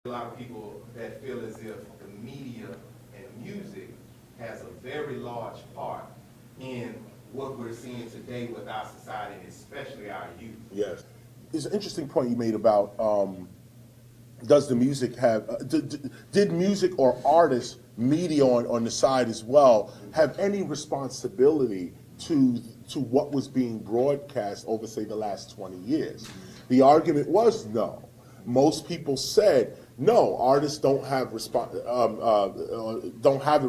A lot of people that feel as if the media and music has a very large part in what we're seeing today with our society, and especially our youth. Yes. It's an interesting point you made about does the music have, did music or artists, media on the side as well, have any responsibility to what was being broadcast over, say, the last 20 years? The argument was no. Most people said, no, artists don't have the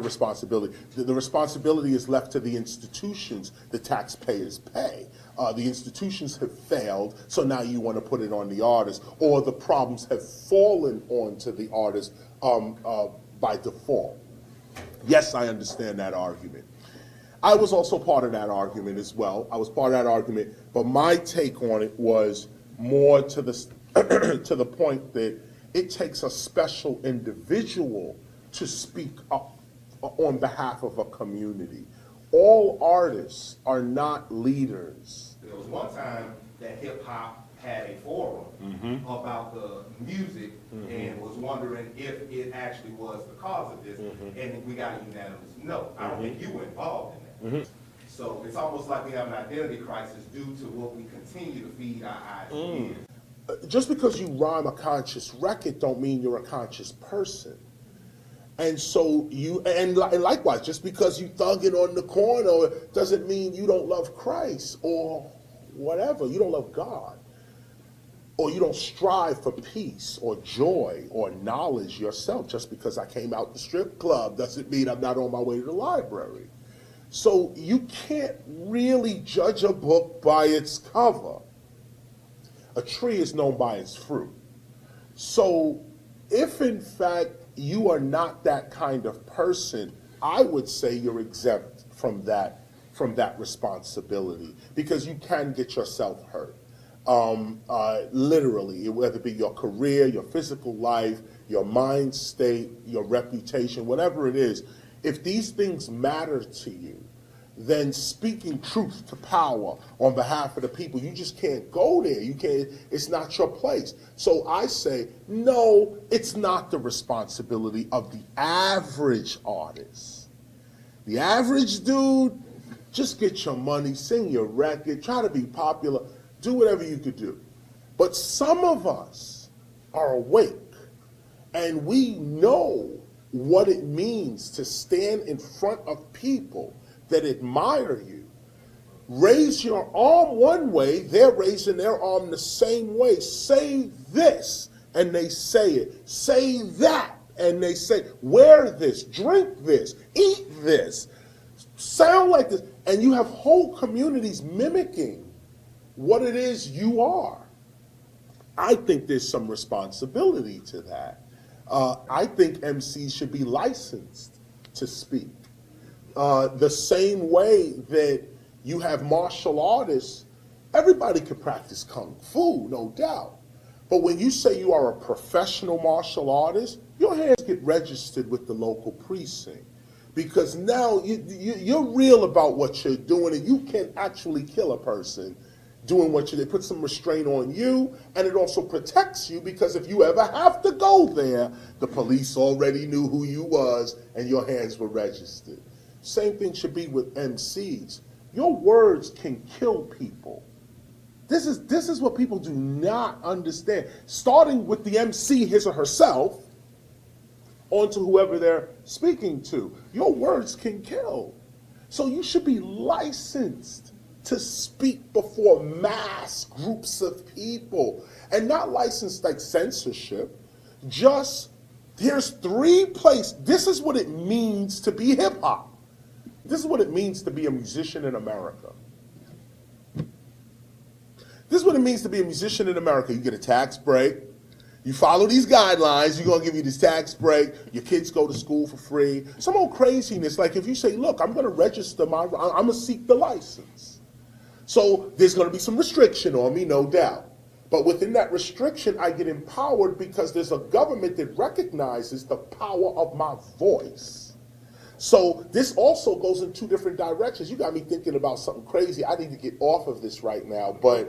responsibility. The responsibility is left to the institutions the taxpayers pay. The institutions have failed, so now you want to put it on the artist, or the problems have fallen onto the artist by default. Yes, I understand that argument. I was also part of that argument as well. I was part of that argument, but my take on it was more to the to the point that it takes a special individual to speak up on behalf of a community. All artists are not leaders. There was one time that hip hop had a forum about the music and was wondering if it actually was the cause of this, and we got a unanimous no. I don't think you were involved in that. So it's almost like we have an identity crisis due to what we continue to feed our eyes with. Just because you rhyme a conscious record don't mean you're a conscious person. And so and likewise, just because you thugging on the corner doesn't mean you don't love Christ or whatever. You don't love God. Or you don't strive for peace or joy or knowledge yourself. Just because I came out the strip club doesn't mean I'm not on my way to the library. So you can't really judge a book by its cover. A tree is known by its fruit. So if in fact you are not that kind of person, I would say you're exempt from that responsibility, because you can get yourself hurt. Literally, whether it be your career, your physical life, your mind state, your reputation, whatever it is, if these things matter to you, then speaking truth to power on behalf of the people, you just can't go there. You can't, it's not your place. So I say, no, it's not the responsibility of the average artist. The average dude, just get your money, sing your record, try to be popular, do whatever you could do. But some of us are awake, and we know what it means to stand in front of people that admire you. Raise your arm one way, they're raising their arm the same way. Say this, and they say it. Say that, and they say, wear this, drink this, eat this, sound like this. And you have whole communities mimicking what it is you are. I think there's some responsibility to that. I think MCs should be licensed to speak. The same way that you have martial artists, everybody can practice kung fu, no doubt. But when you say you are a professional martial artist, your hands get registered with the local precinct. Because now you're real about what you're doing, and you can actually kill a person doing what they put some restraint on you, and it also protects you, because if you ever have to go there, the police already knew who you was and your hands were registered. Same thing should be with MCs. Your words can kill people. This is what people do not understand. Starting with the MC, his or herself, onto whoever they're speaking to. Your words can kill. So you should be licensed to speak before mass groups of people, and not licensed like censorship. Just, here's 3 places. This is what it means to be hip hop. This is what it means to be a musician in America. This is what it means to be a musician in America. You get a tax break. You follow these guidelines, you're going to give you this tax break. Your kids go to school for free. Some old craziness, like if you say, look, I'm going to register I'm going to seek the license. So there's going to be some restriction on me, no doubt. But within that restriction, I get empowered because there's a government that recognizes the power of my voice. So this also goes in two different directions. You got me thinking about something crazy. I need to get off of this right now. But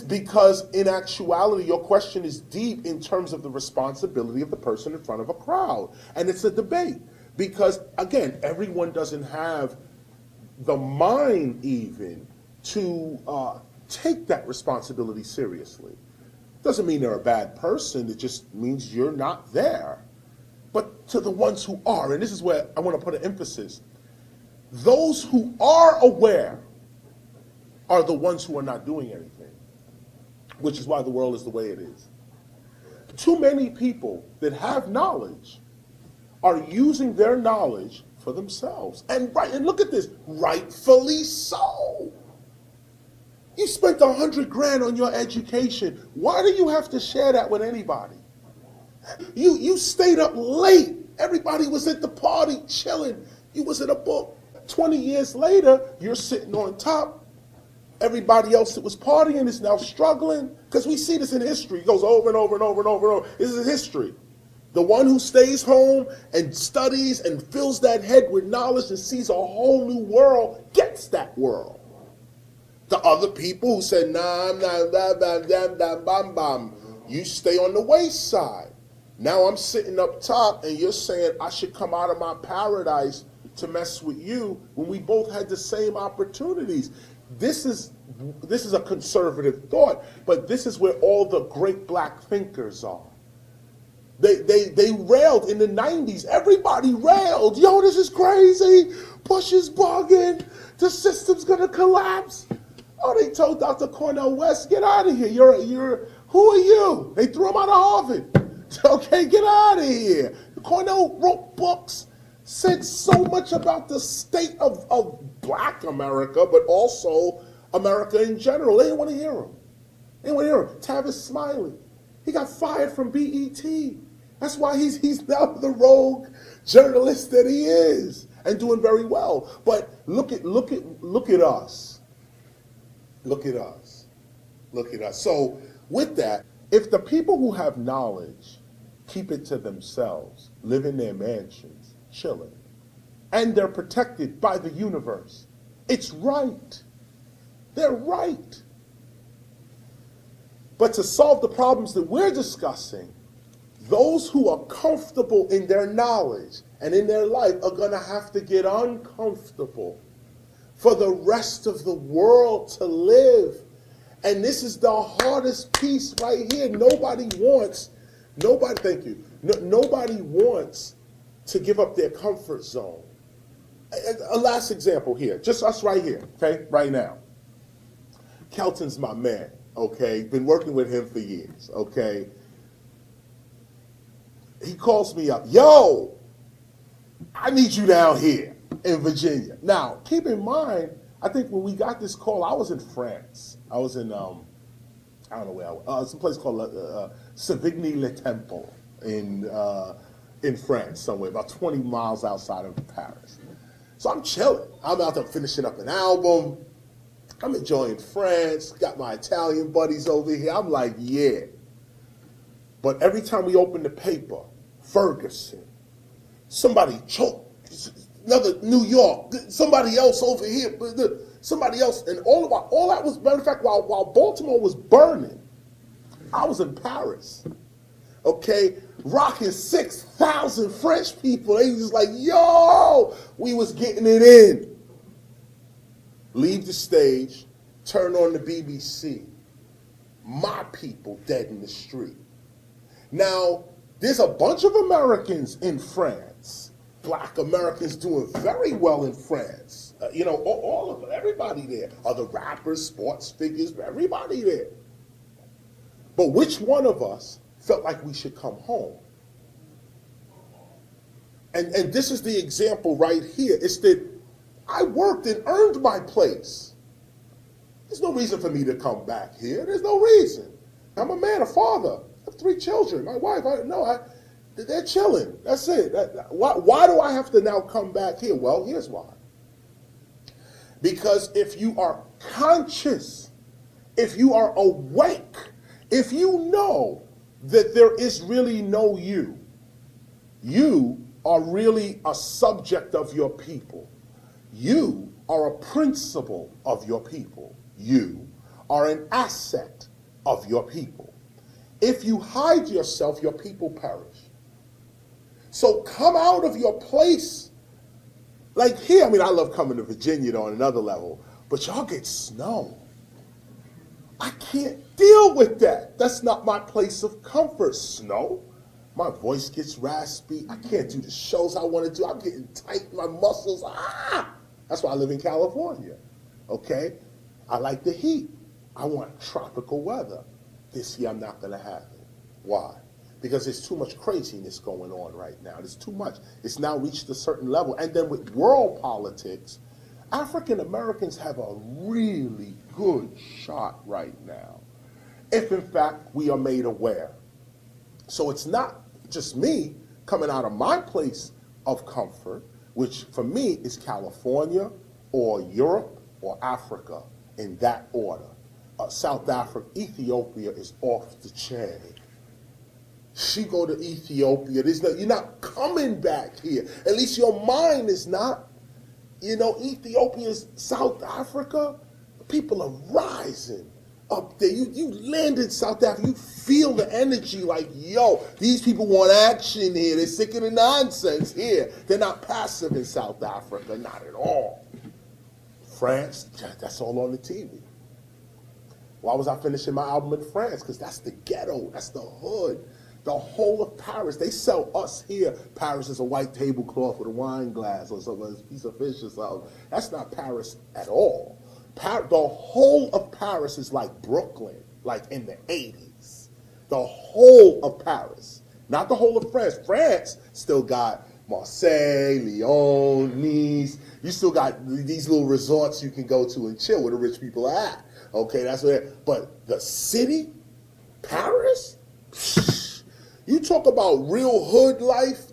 because in actuality, your question is deep in terms of the responsibility of the person in front of a crowd. And it's a debate. Because, again, everyone doesn't have the mind even to take that responsibility seriously. Doesn't mean they're a bad person. It just means you're not there. But to the ones who are, and this is where I want to put an emphasis, those who are aware are the ones who are not doing anything, which is why the world is the way it is. Too many people that have knowledge are using their knowledge for themselves. And look at this, rightfully so. You spent $100,000 on your education. Why do you have to share that with anybody? You stayed up late. Everybody was at the party chilling. You was in a book. 20 years later, you're sitting on top. Everybody else that was partying is now struggling. Because we see this in history. It goes over and over and over and over and over. This is history. The one who stays home and studies and fills that head with knowledge and sees a whole new world gets that world. The other people who said, nah, I'm not, bam, you stay on the wayside. Now I'm sitting up top and you're saying I should come out of my paradise to mess with you when we both had the same opportunities. This is a conservative thought, but this is where all the great black thinkers are. They railed in the 90s. Everybody railed. Yo, this is crazy. Bush is bugging. The system's gonna collapse. Oh, they told Dr. Cornel West, get out of here. Who are you? They threw him out of Harvard. Okay, get out of here. Cornell wrote books, said so much about the state of black America, but also America in general. They didn't want to hear him. They didn't want to hear him. Tavis Smiley, he got fired from BET. That's why he's now the rogue journalist that he is and doing very well. But look at us. Look at us. Look at us. So with that, if the people who have knowledge keep it to themselves, live in their mansions, chilling, and they're protected by the universe, it's right. They're right. But to solve the problems that we're discussing, those who are comfortable in their knowledge and in their life are going to have to get uncomfortable for the rest of the world to live. And this is the hardest piece right here. Nobody wants to give up their comfort zone. A last example here, just us right here, okay, right now. Kelton's my man, okay? Been working with him for years, okay? He calls me up, yo, I need you down here in Virginia. Now, keep in mind, I think when we got this call, I was in France. I was in, I don't know where I was, some place called Savigny-le-Temple in France somewhere, about 20 miles outside of Paris. So I'm chilling. I'm out there finishing up an album. I'm enjoying France, got my Italian buddies over here. I'm like, yeah. But every time we open the paper, Ferguson, somebody choked, another New York, somebody else over here, somebody else, and all that was, matter of fact, while Baltimore was burning, I was in Paris, okay, rocking 6,000 French people. They was just like, yo, we was getting it in. Leave the stage, turn on the BBC. My people dead in the street. Now, there's a bunch of Americans in France. Black Americans doing very well in France. All of them, everybody there. Other rappers, sports figures, everybody there. But which one of us felt like we should come home? And this is the example right here. It's that I worked and earned my place. There's no reason for me to come back here. There's no reason. I'm a man, a father. I have 3 children. My wife, they're chilling. That's it. Why do I have to now come back here? Well, here's why. Because if you are conscious, if you are awake, if you know that there is really no you are really a subject of your people. You are a principle of your people. You are an asset of your people. If you hide yourself, your people perish. So come out of your place. Like here, I mean, I love coming to Virginia on another level, but y'all get snow. I can't deal with that. That's not my place of comfort. Snow. My voice gets raspy. I can't do the shows I want to do. I'm getting tight, my muscles. That's why I live in California. Okay? I like the heat. I want tropical weather. This year I'm not going to have it. Why? Because there's too much craziness going on right now. There's too much. It's now reached a certain level. And then with world politics, African Americans have a really good shot right now, if in fact we are made aware. So it's not just me coming out of my place of comfort, which for me is California or Europe or Africa in that order. South Africa, Ethiopia is off the chain. She go to Ethiopia, you're not coming back here. At least your mind is not. You know, Ethiopia's South Africa, people are rising up there. You land in South Africa, you feel the energy like, yo, these people want action here. They're sick of the nonsense here. They're not passive in South Africa, not at all. France, that's all on the TV. Why was I finishing my album in France? Because that's the ghetto, that's the hood. The whole of Paris, they sell us here. Paris is a white tablecloth with a wine glass or something, a piece of fish or something. That's not Paris at all. The whole of Paris is like Brooklyn, like in the 80s. The whole of Paris, not the whole of France. France still got Marseille, Lyon, Nice. You still got these little resorts you can go to and chill where the rich people are at. Okay, that's where. But the city, Paris. You talk about real hood life,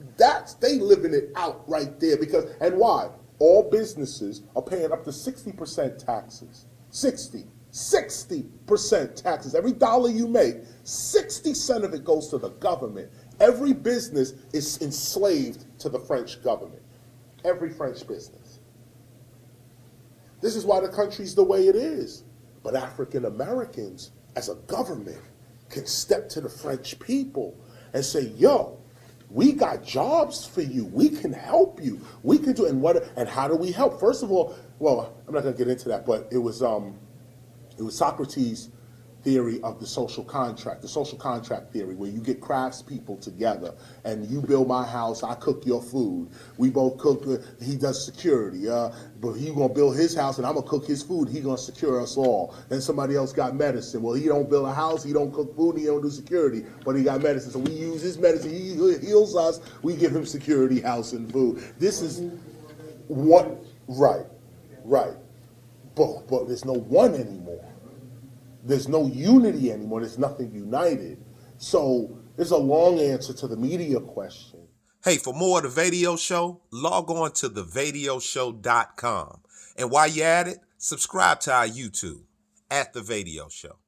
they living it out right there. And why? All businesses are paying up to 60% taxes. 60% taxes. Every dollar you make, 60 cents of it goes to the government. Every business is enslaved to the French government. Every French business. This is why the country's the way it is. But African Americans, as a government, can step to the French people and say, yo, we got jobs for you. We can help you. We can do, and how do we help? First of all, well, I'm not going to get into that, but it was Socrates' theory of the social contract theory, where you get craftspeople together and you build my house, I cook your food. We both cook, he does security, but he gonna build his house and I'm gonna cook his food, he gonna secure us all. Then somebody else got medicine. Well, he don't build a house, he don't cook food, he don't do security, but he got medicine. So we use his medicine, he heals us, we give him security, house, and food. This is what, right. But there's no one anymore. There's no unity anymore. There's nothing united. So there's a long answer to the media question. Hey, for more of The Video Show, log on to thevadioshow.com. And while you're at it, subscribe to our YouTube, The Video Show.